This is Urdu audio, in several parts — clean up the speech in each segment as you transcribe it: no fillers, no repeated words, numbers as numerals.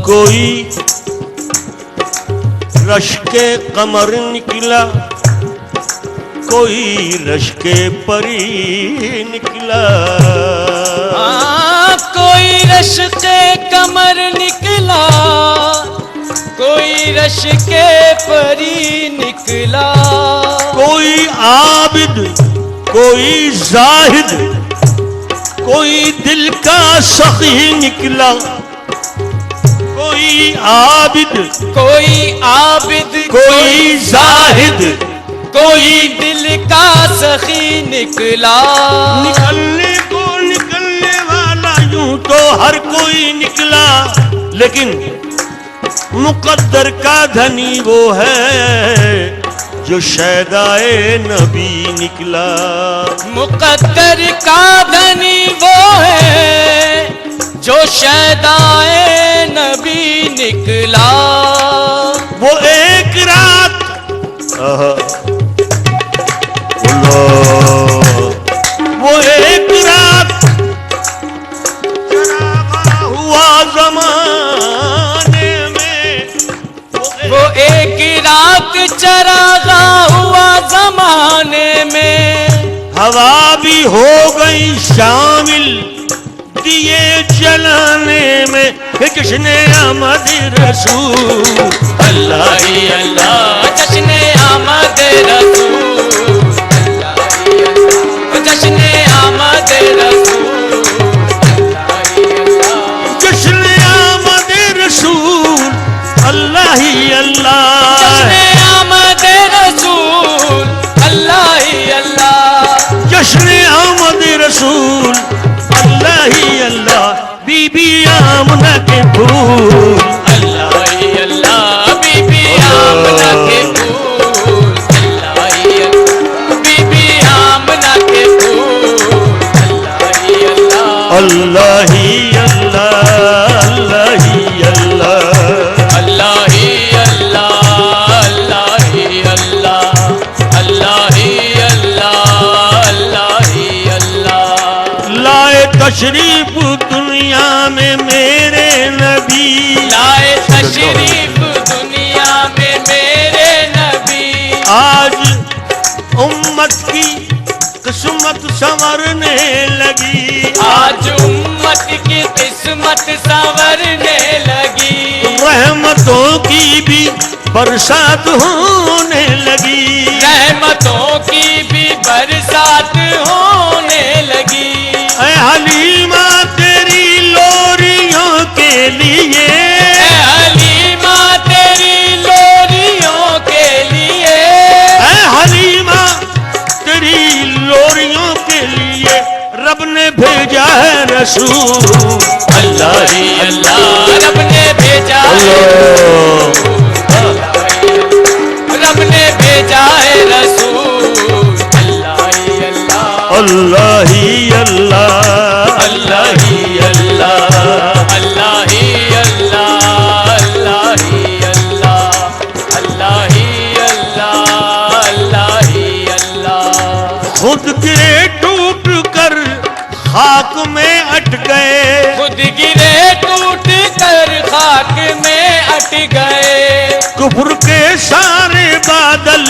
کوئی رشک قمر نکلا، کوئی رشک پری نکلا، کوئی رشک قمر نکلا، کوئی رشک پری نکلا، کوئی عابد کوئی زاہد، کوئی دل کا سخی نکلا، کوئی عابد کوئی عابد، کوئی زاہد، کوئی دل کا سخی نکلا، نکلنے کو نکلنے والا یوں تو ہر کوئی نکلا، لیکن مقدر کا دھنی وہ ہے جو شیدائے نبی نکلا، مقدر کا دھنی وہ ہے جو شیدائے نبی نکلا، وہ ایک رات وہ ایک رات چراغا ہوا زمانے میں، وہ ایک رات چراغا ہوا زمانے میں، ہوا بھی ہو گئی شامل دیے جلانے میں، جشن آمد رسول اللہ ہی اللہ، جشن آمد رسول اللہ ہی اللہ، جشن آمد رسول اللہ ہی اللہ، جشن آمد رسول اللہ ہی اللہ، جشن آمد رسول اللہ ہی اللہ، جشن آمد رسول اللہ ہی اللہ، بی بی آمنہ کے پھول اللہ ہی اللہ، بی بی آمنہ کے پھول اللہ ہی اللہ، بی بی آمنہ کے پھول اللہ ہی اللہ، اللہ ہی اللہ، اللہ ہی اللہ، اللہ ہی اللہ، اللہ ہی اللہ، اللہ ہی اللہ، اللہ ہی اللہ، لائے تشریف دنیا میں میرے نبی، لائے تشریف دنیا میں میرے نبی، آج امت کی قسمت سنورنے لگی، آج امت کی قسمت سنورنے لگی، رحمتوں کی بھی برسات ہونے لگی، رحمتوں کی بھی برسات ہونے لگی، اے حلیمہ تیری لوریوں کے لیے، اے حلیمہ تیری لوریوں کے لیے، اے حلیمہ تیری لوریوں کے لیے رب نے بھیجا ہے رسول، اللہ ہی اللہ، رب نے بھیجا ہے رب نے بھیجا ہے رسول، اللہ ہی اللہ، اللہ ہی اللہ، اللہ ہی اللہ، اللہ ہی اللہ، اللہ ہی اللہ، اللہ ہی اللہ، اللہ ہی اللہ، خود گرے ٹوٹ کر خاک میں اٹ گئے، خود گرے ٹوٹ کر خاک میں اٹ گئے، کفر کے سارے بادل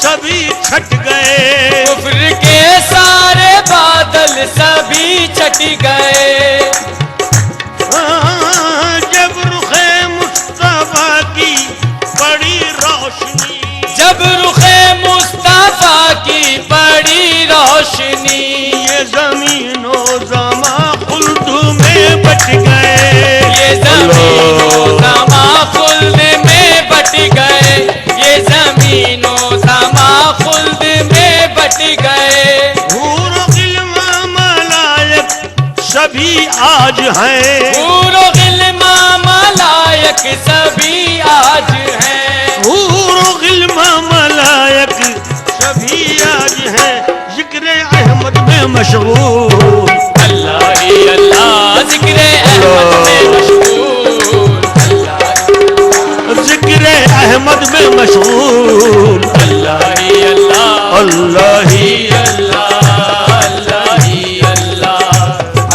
سبھی چھٹ گئے، کفر کے سارے بادل سبھی چھٹ گئے، جب رخ مصطفیٰ کی بڑی روشنی، جب رخ مصطفیٰ کی بڑی روشنی، یہ زمین و زماں خلد میں بٹ گئے، یہ زمین و زماں خلد میں بٹ گئے، یہ زمین و زماں خلد میں بٹ گئے، حور و غلمان ملائک سبھی آج ہیں، حور و غلمان ملائک سبھی آج ہیں، حور و غلمان ملائک سبھی آج ہیں، ذکر احمد میں مشغول، اللہ ہی اللہ، ذکر احمد میں مشغول، ذکر احمد میں مشغول، اللہ ہی اللہ، اللہ ہی اللہ، اللہ ہی اللہ،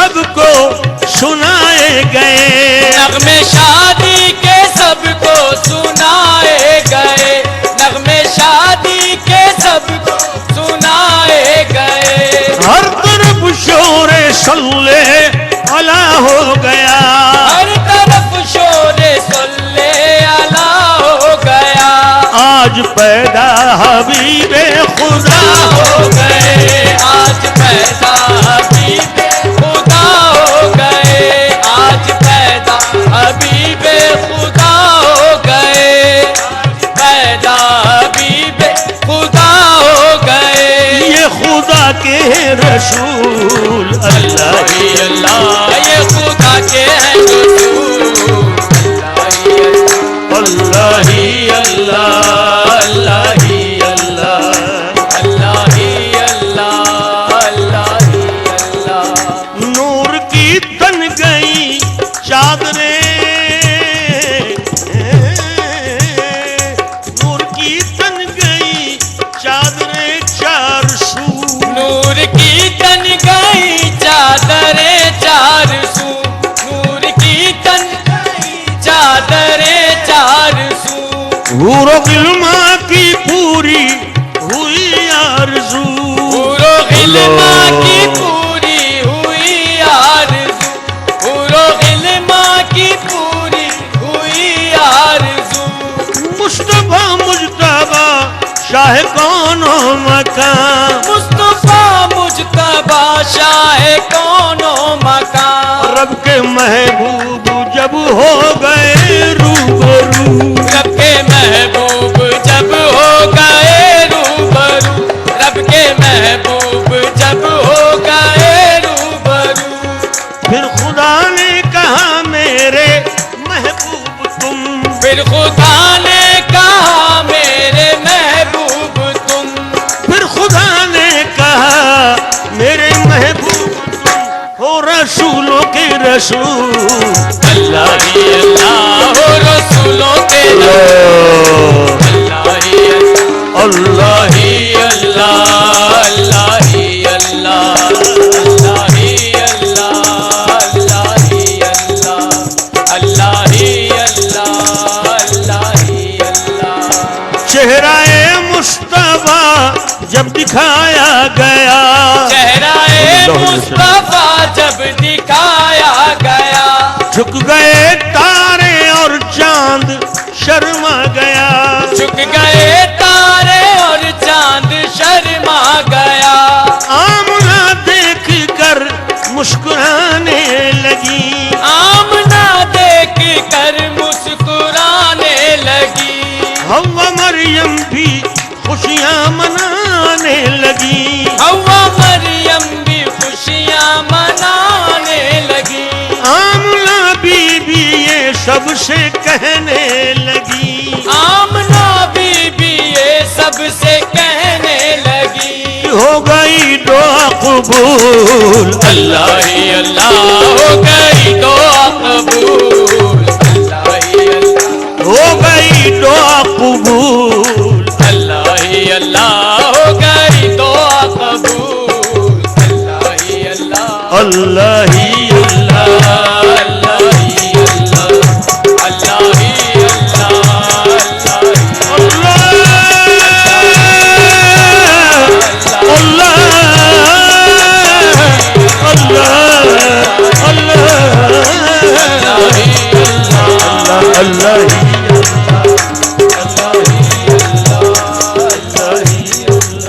سب کو سنائے گئے، نغمے شادی کے سب کو سنائے گئے، نغمے شادی کے سب کو سنائے گئے، ہر طرف شور صلی اللہ ہو گیا، ہر طرف شور صلی اللہ ہو گیا، آج پیدا حبیب خدا ہو گئے، آج پیدا حبیب خدا ہو گئے، آج پیدا حبیب خدا ہو گئے، پیدا حبیب خدا ہو گئے، یہ خدا کے رسول اللہ ہی اللہ، یہ خدا کے ہیں رسول، اللہ ہی اللہ، اللہ ہی اللہ، اللہ ہی اللہ، اللہ ہی اللہ، نور کی تن گئی چادریں، نور کی تن گئی چادریں چار سو، نور کی تن گئی چادریں چار سو، نور کی تن گئی چادریں چار سو، حور و غلما کی پوری ہوئی آرزو، حور و غلما کی پوری ہوئی آرزو، حور و غلما کی پوری ہوئی آرزو، مصطفیٰ مجتبی شاہ کون و مکان، مصطفیٰ مجتبی شاہ کون و مکان، رب کے محبوب جب ہو گئے روبرو، رب کے محبوب جب ہو گئے روبرو، رب کے محبوب جب ہو گئے روبرو، پھر خدا نے کہا میرے محبوب تم، پھر خدا نے کہا میرے محبوب تم، پھر خدا نے کہا میرے محبوب تم ہو رسولوں کے رسول، اللہ ہی اللہ ہو رسولوں کے رسول، اللہ ہی اللہ، اللہ ہی اللہ، اللہ ہی اللہ، اللہ ہی اللہ، اللہ ہی اللہ، اللہ ہی اللہ، چہرہ مصطفیٰ جب دکھایا گیا، چہرہ مصطفیٰ جب دکھایا گیا، جھک گئے تارے اور چاند شرما گیا، جھک گئے تارے اور چاند شرما گیا، آمنہ دیکھ کر مسکرانے لگی، آمنہ دیکھ کر مسکرانے لگی، حوا مریم بھی خوشیاں منانے لگی، حوا مریم بھی خوشیاں منانے لگی، آمنہ بی بی یہ سب سے کہنے لگی، آمنہ بی بی یہ سب سے کہنے لگی، ہو گئی دعا قبول، اللہ ہی اللہ ہو گئی دعا قبول، اللہ ہی اللہ ہو گئی دعا قبول،